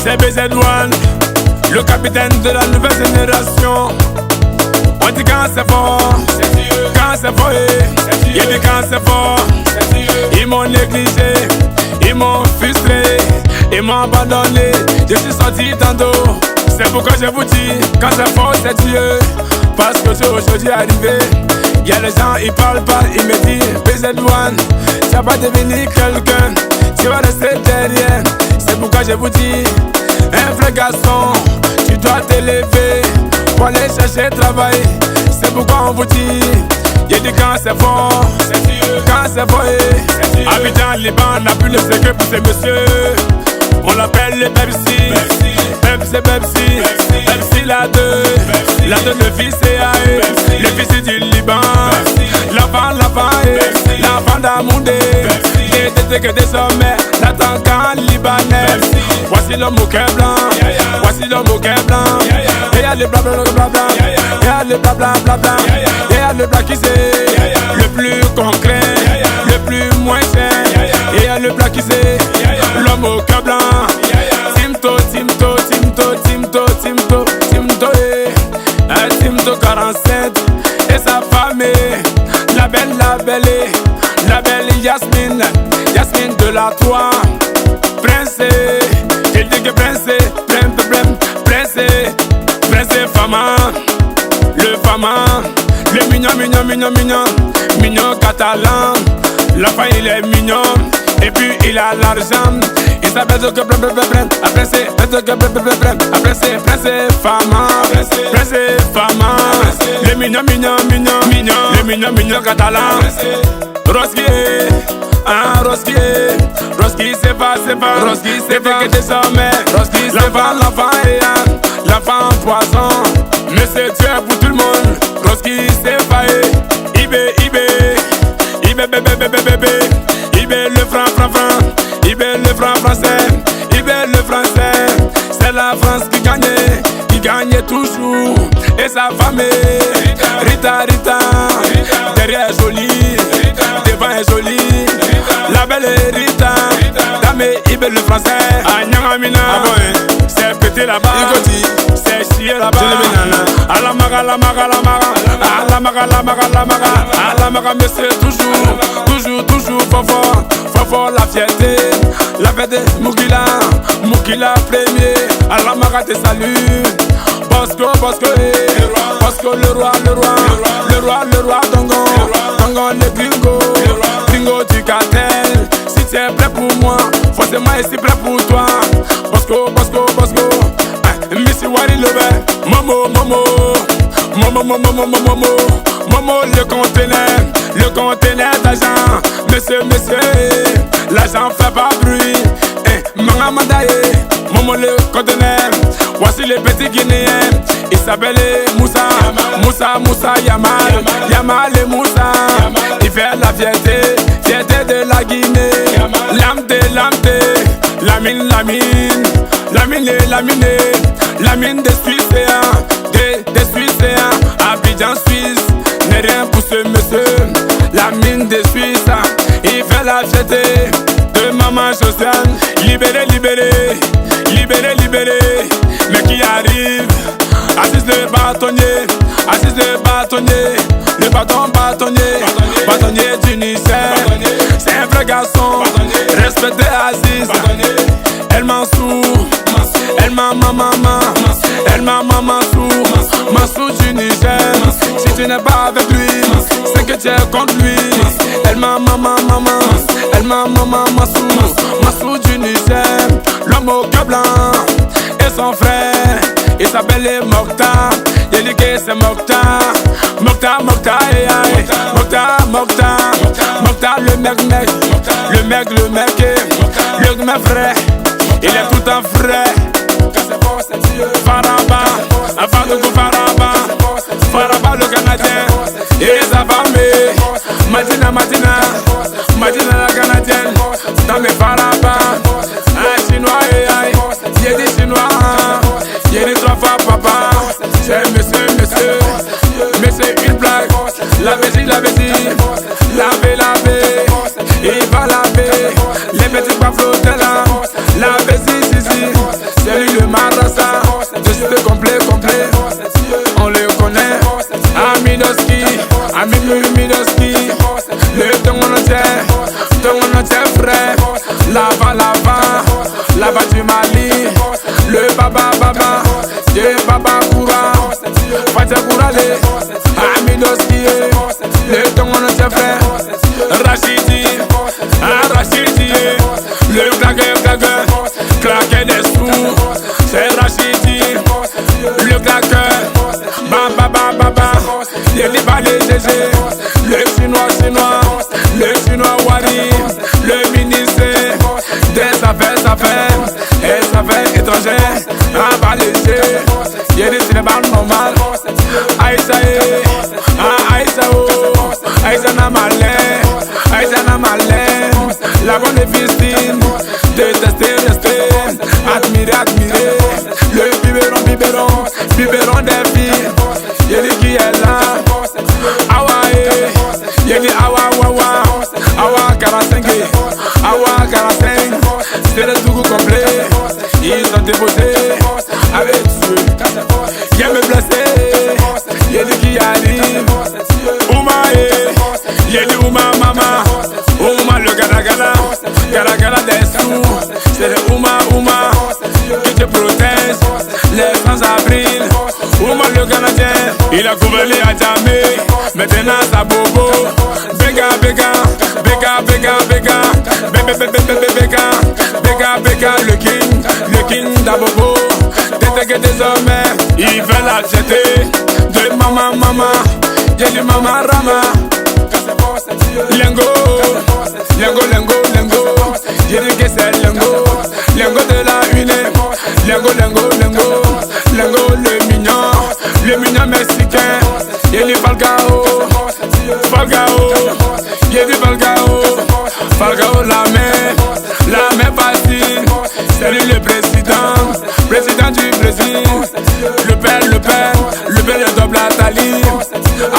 C'est BZ1, le capitaine de la nouvelle génération. On dit quand c'est fort, quand c'est fort, il dit quand c'est fort. Ils m'ont négligé, ils m'ont frustré, ils m'ont abandonné. Je suis sorti tantôt, c'est pourquoi je vous dis, quand c'est fort c'est Dieu. Parce que c'est aujourd'hui arrivé. Y'a les gens, ils parlent, ils me disent BZ1, tu vas pas devenir quelqu'un, tu vas rester derrière. C'est pourquoi je vous dis, un vrai garçon, tu dois t'élever pour aller chercher travail. C'est pourquoi on vous dit, y'a dit quand c'est fort, quand c'est fort. Abidjan, Liban, n'a plus le secret pour ces messieurs. On l'appelle les Pepsi, Pepsi la deux, le fils c'est Aïe, le fils du Liban, l'enfant d'Amoundé, des que des sommets, n'attend qu'un Libanais. Voici l'homme au cœur blanc, voici l'homme au cœur blanc. Et y'a le blabla, et y'a le blabla, et y'a le blanc qui c'est le plus concret, le plus moins cher. Et y'a le blanc qui c'est l'homme au cœur blanc. Timto 47 et sa famille, la belle Yasmine de la Tour. Prince, il dit que Prince Fama, le mignon catalan. L'enfant il est mignon et puis il a l'argent. Il s'appelle Prince Fama, le mignon catalan. Roski c'est pas que désormais l'enfant poisson. Mais c'est Dieu pour tout le monde. Roski c'est pas Ibé le franc, Ibé le français, c'est la France qui gagnait toujours. Et sa famille, Rita, derrière est jolie, devant est jolie. La belle Rita, Damé Ibé le français. Agnagamina, c'est pété là-bas, c'est chier là-bas. Alamaga, mais c'est toujours fort, la fierté, Moukila premier, Alamaga te salue. Bosco, le roi, Tongon, le gringo du cartel. Si tu es prêt pour moi, forcément je suis prêt pour toi. Bosco, Missy Wari Lebe, Momo, le conteneur d'argent. Monsieur, l'argent fait pas bruit. Mangamandaye, Momo le conteneur. Voici les petits Guinéens, il s'appelle Moussa, Yamal et Moussa. Il fait la fierté de la Guinée. Lamine des Suisses, Abidjan Suisse, n'est rien pour ce monsieur. Lamine des Suisses, il fait la fierté de maman Josiane. Libéré, mais qui arrive, assise le bâtonnier du Niger. C'est un vrai garçon, respecté Aziz, El Mansour, Mansour du Niger. Si tu n'es pas avec lui, c'est que tu es contre lui. Mansour du Niger, l'homme au cœur blanc. Et son frère, il s'appelle Mokta. Il dit que c'est Mokta, le mec frère. Il est tout un frère. Faraba le Canadien. Et sa famille, Madina la Canadienne. Dans mes Faraba, un Chinois il est des Chinois. Il est 3 fois papa. C'est monsieur, une blague. Lavez-y, lavez, lavez, il va laver les petits pas flotter là. Lavez-y, si, c'est lui le marassa. Je suis complet, on le connaît. Amidoski, Amidoski, le ton on tient frère. Là-bas du Mali, le baba, Dieu baba Koura, Fatia Kourale, Amidoski, le ton on tient frère. Rachidi, le claqueur des sous, c'est Rachidi, le claqueur, baba, il n'est pas les GG, le chinois, le chinois Wari, le ministre des affaires étrangères, avalégé, il y a des cinémas normal, Aïssa na malin, la bonne Vistine, détester, admirer, le biberon des filles, il dit qui est là, Awa 45, c'est le tout complet, ils sont déposés avec Dieu, il me blessé, il dit qui arrive, il dit Ouma le gala des sous, c'est le Ouma qui te protège, les sans-avril, Ouma le Canadien, il a gouverné à jamais, maintenant ça bobo, Béga, le king d'Abobo, détecté désormais, il veut la jeter, de maman, j'ai dit maman Rama, Lengo, j'ai dit que c'est Lengo de la une, Lengo, le mignon mexicain, j'ai dit Falcao, j'ai dit Falcao la main facile, c'est lui le président du Brésil, le père de double Atali,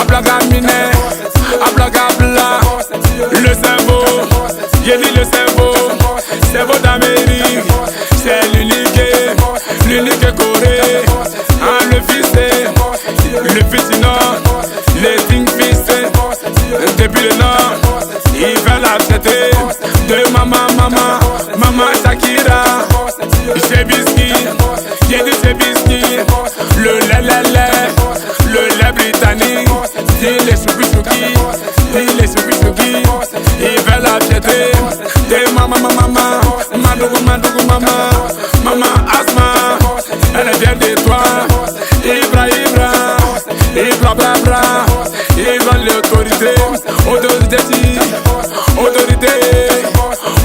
Ablagamine, Ablagabla, le cerveau, j'ai dit le cerveau d'Amérique, c'est l'unique Corée, le fils du Nord, les Ting fils, depuis le Nord, il veut l'accepter, de maman Shakira, Chebiski, j'ai dit Chebiski, le lait britannique, dit les chouki, il veut l'accepter, de Madougou, maman Asma, elle vient de toi, Ibra,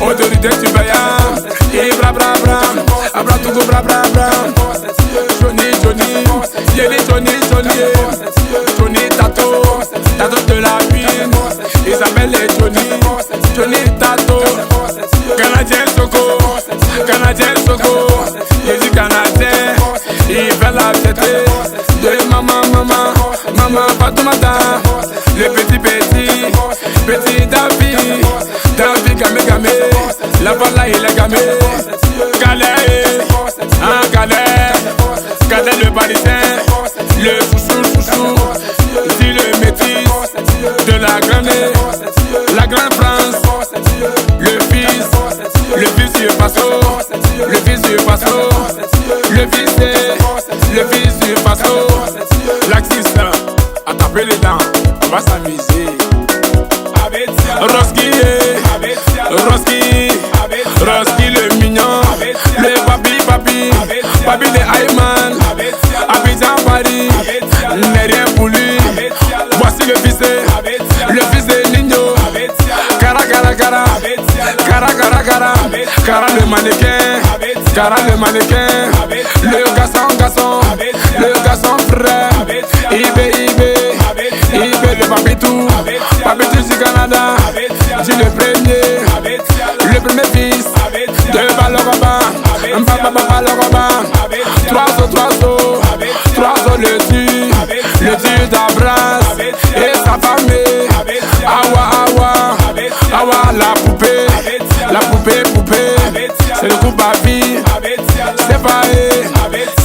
autorité tu payas, Ibra, Abra Tougou, Johnny, Tato de la ville, il s'appelle Johnny Tato, Canadien Soko, il dit Canadien, il fait la fête de maman Fatoumata, le petit David Gamé, la voilà il est gamé, Calais le parisien, le chouchou, dit le métis de la grande France, le fils du Faso, le fils du Faso, l'axis à taper les dents, on va s'amuser. Roski le mignon, le papi de Ayman, Abidjan Paris, n'est rien pour lui. Voici le fils de Nino, Cara le mannequin, le garçon frère, Ibé, le papitou du Canada, dit le premier fils de Baloroba, trois sauts, le dieu d'Abras et sa famille.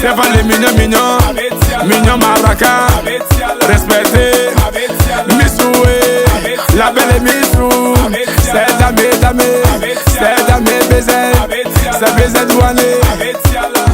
C'est pas les mignons, mignon maraca, respecté, Missoué, la belle est Missou, c'est jamais, c'est jamais baiser, c'est baiser douané.